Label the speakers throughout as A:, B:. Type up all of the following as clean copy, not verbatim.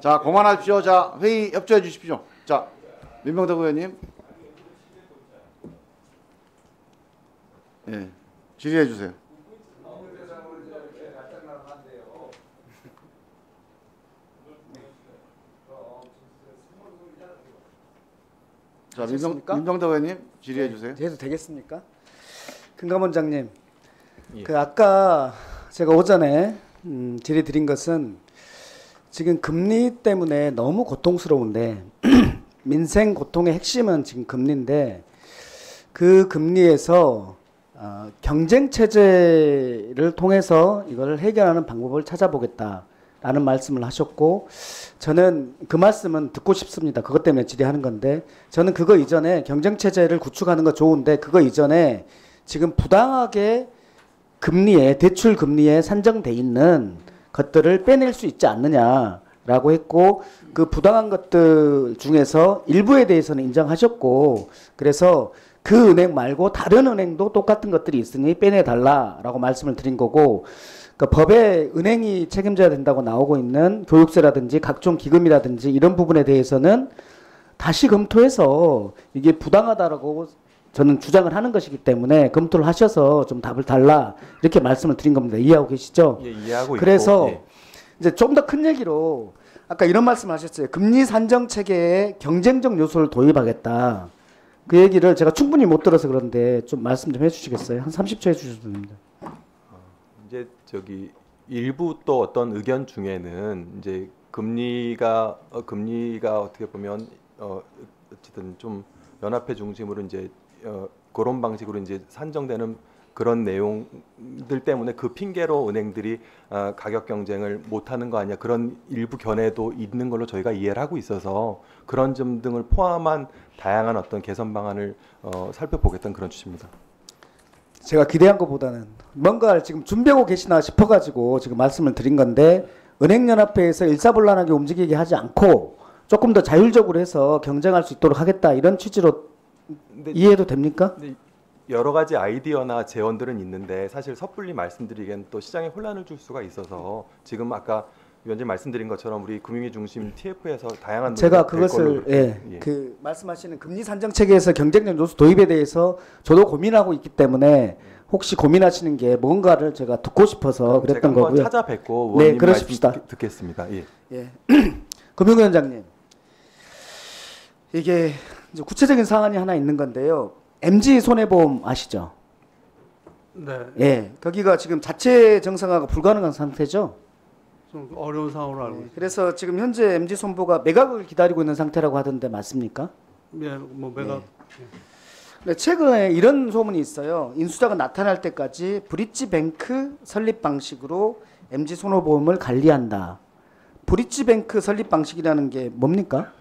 A: 자, 그만하십시오. 자, 회의 협조해 주십시오. 자, 민병덕 의원님. 예, 질의해 주세요. 자, 민병덕 의원님 질의해 주세요.
B: 해도 되겠습니까? 금감원장님,
C: 예.
B: 그 아까 제가 오전에 질의 드린 것은 지금 금리 때문에 너무 고통스러운데 민생 고통의 핵심은 지금 금리인데 그 금리에서 경쟁 체제를 통해서 이걸 해결하는 방법을 찾아보겠다라는 말씀을 하셨고, 저는 그 말씀은 듣고 싶습니다. 그것 때문에 질의하는 건데, 저는 그거 이전에 경쟁 체제를 구축하는 거 좋은데 그거 이전에 지금 부당하게 금리에, 대출 금리에 산정돼 있는 것들을 빼낼 수 있지 않느냐라고 했고, 그 부당한 것들 중에서 일부에 대해서는 인정하셨고, 그래서 그 은행 말고 다른 은행도 똑같은 것들이 있으니 빼내달라라고 말씀을 드린 거고, 그러니까 법에 은행이 책임져야 된다고 나오고 있는 교육세라든지 각종 기금이라든지 이런 부분에 대해서는 다시 검토해서 이게 부당하다라고 저는 주장을 하는 것이기 때문에 검토를 하셔서 좀 답을 달라, 이렇게 말씀을 드린 겁니다. 이해하고 계시죠?
C: 예, 이해하고
B: 그래서
C: 있고, 예.
B: 이제 좀 더 큰 얘기로 아까 이런 말씀을 하셨어요. 금리 산정 체계에 경쟁적 요소를 도입하겠다. 그 얘기를 제가 충분히 못 들어서 그런데 좀 말씀 좀 해주시겠어요? 한 30초 해주셔도 됩니다.
C: 이제 저기 일부 또 어떤 의견 중에는 이제 금리가 어떻게 보면 어쨌든 좀 연합회 중심으로 이제 그런 방식으로 이제 산정되는 그런 내용들 때문에 그 핑계로 은행들이 가격 경쟁을 못하는 거 아니야, 그런 일부 견해도 있는 걸로 저희가 이해를 하고 있어서 그런 점 등을 포함한 다양한 어떤 개선 방안을 살펴보겠다는 그런 취지입니다.
B: 제가 기대한 것보다는 뭔가를 지금 준비하고 계시나 싶어가지고 지금 말씀을 드린 건데, 은행연합회에서 일사불란하게 움직이게 하지 않고 조금 더 자율적으로 해서 경쟁할 수 있도록 하겠다, 이런 취지로 이해해도 됩니까?
C: 여러 가지 아이디어나 제언들은 있는데 사실 섣불리 말씀드리기엔 또 시장에 혼란을 줄 수가 있어서, 지금 아까 위원님 말씀드린 것처럼 우리 금융위 중심 TF에서 다양한
B: 제가 그것을 그 말씀하시는 금리 산정 체계에서 경쟁력 요소 도입에 대해서 저도 고민하고 있기 때문에 혹시 고민하시는 게 뭔가를 제가 듣고 싶어서 그랬던 거고요.
C: 제가 한번 찾아뵙고 의원님
B: 네, 그러십시다.
C: 말씀 듣겠습니다. 예.
B: 예. 금융위원장님, 이게 이제 구체적인 사안이 하나 있는 건데요. MG 손해보험 아시죠?
D: 네.
B: 예, 거기가 지금 자체 정상화가 불가능한 상태죠.
D: 좀 어려운 상황으로 알고 있습니다.
B: 그래서 지금 현재 MG 손보가 매각을 기다리고 있는 상태라고 하던데 맞습니까?
D: 예, 뭐 매각.
B: 네, 최근에 이런 소문이 있어요. 인수자가 나타날 때까지 브릿지뱅크 설립 방식으로 MG 손해보험을 관리한다. 브릿지뱅크 설립 방식이라는 게 뭡니까?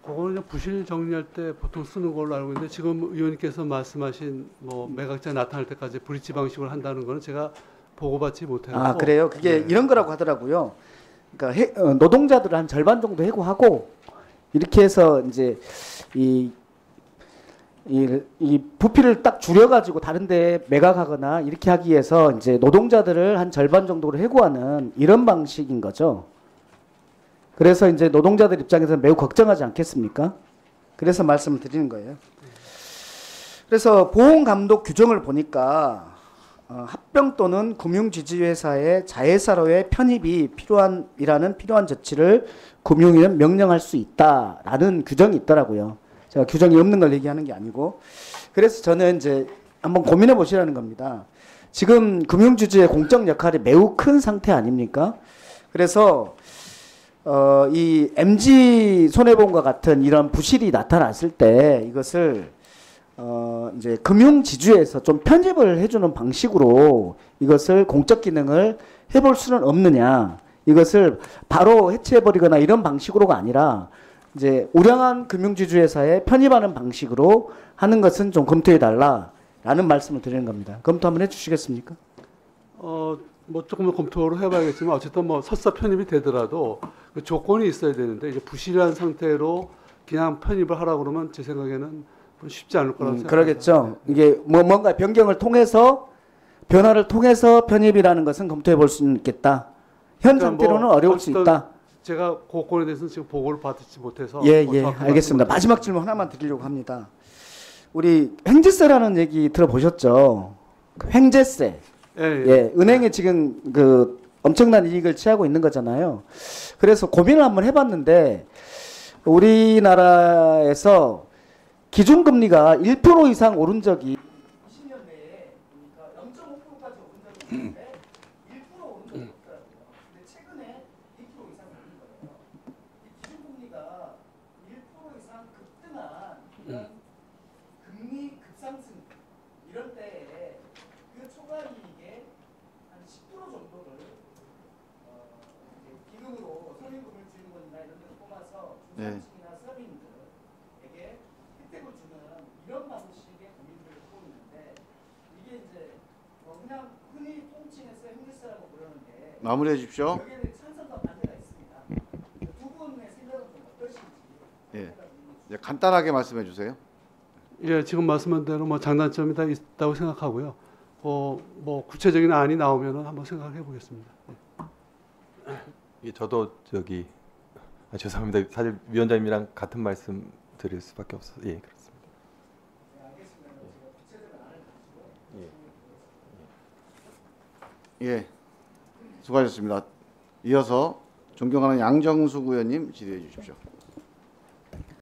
D: 그거는 부실 정리할 때 보통 쓰는 걸로 알고 있는데, 지금 의원님께서 말씀하신 뭐 매각자 나타날 때까지 브릿지 방식으로 한다는 거는 제가 보고받지 못해서.
B: 아, 그래요? 그게 이런 거라고 하더라고요. 그러니까 노동자들을 한 절반 정도 해고하고 이렇게 해서 이제 이 부피를 딱 줄여가지고 다른데 매각하거나 이렇게 하기 위해서 이제 노동자들을 한 절반 정도로 해고하는 이런 방식인 거죠. 그래서 이제 노동자들 입장에서는 매우 걱정하지 않겠습니까? 그래서 말씀을 드리는 거예요. 그래서 보험감독 규정을 보니까 합병 또는 금융지주회사의 자회사로의 편입이 필요한 조치를 금융위는 명령할 수 있다라는 규정이 있더라고요. 제가 규정이 없는 걸 얘기하는 게 아니고, 그래서 저는 이제 한번 고민해 보시라는 겁니다. 지금 금융주주의 공적 역할이 매우 큰 상태 아닙니까? 그래서 이 MG 손해보험과 같은 이런 부실이 나타났을 때 이것을 이제 금융지주에서 좀 편집을 해주는 방식으로 이것을 공적 기능을 해볼 수는 없느냐. 이것을 바로 해체해버리거나 이런 방식으로가 아니라 이제 우량한 금융지주회사에 편입하는 방식으로 하는 것은 좀 검토해달라라는 말씀을 드리는 겁니다. 검토 한번 해주시겠습니까?
D: 뭐 조금 검토를 해봐야겠지만 어쨌든 뭐 설사 편입이 되더라도 그 조건이 있어야 되는데, 이제 부실한 상태로 그냥 편입을 하라고 그러면 제 생각에는 쉽지 않을 거라고 생각합니다.
B: 그러겠죠. 이게 뭔가 변경을 통해서 변화를 통해서 편입이라는 것은 검토해 볼 수는 있겠다. 현
D: 그러니까
B: 상태로는
D: 뭐
B: 어려울 수
D: 어쨌든
B: 있다.
D: 제가 그건에 대해서는 지금 보고를 받지 못해서
B: 예,
D: 뭐
B: 예,
D: 정확한
B: 알겠습니다.
D: 말씀을
B: 마지막 질문 하나만 드리려고 합니다. 우리 횡재세라는 얘기 들어보셨죠? 그 횡재세.
D: 예, 예.
B: 예, 은행에 지금 그 엄청난 이익을 취하고 있는 거잖아요. 그래서 고민을 한번 해봤는데 우리나라에서 기준금리가 1% 이상 오른 적이 20년 내에 그러니까 0.5%까지 오른 적이 있는데 1% 오른 적이 없더라고요. 근데 최근에 2% 이상 오른 거예요. 이 기준금리가 1% 이상 급등한 이런 금리 급상승 이런 때에 그 초과 이익의 한 10% 정도를 이제 기금으로 선임금을 지원금이나 이런 데서 뽑아서
A: 네.
B: 중산층이나 서민들에게 혜택을 주는 이런 방식의 고민들을 하고 있는데 이게 이제 그냥 흔히 통칭해서 횡재세라고 부르는데
A: 마무리해 주십시오.
B: 여기에 대해 찬성과 반대가 있습니다. 두 분의 생각은 좀 어떠신지.
A: 예. 이제 간단하게 말씀해 주세요.
D: 예, 지금 말씀한 대로 뭐 장단점이 다 있다고 생각하고요. 뭐 구체적인 안이 나오면은 한번 생각해 보겠습니다.
C: 예, 저도 저기 죄송합니다. 사실 위원장님이랑 같은 말씀 드릴 수밖에 없어서 예 그렇습니다.
A: 예. 수고하셨습니다. 이어서 존경하는 양정숙 의원님 질의해 주십시오.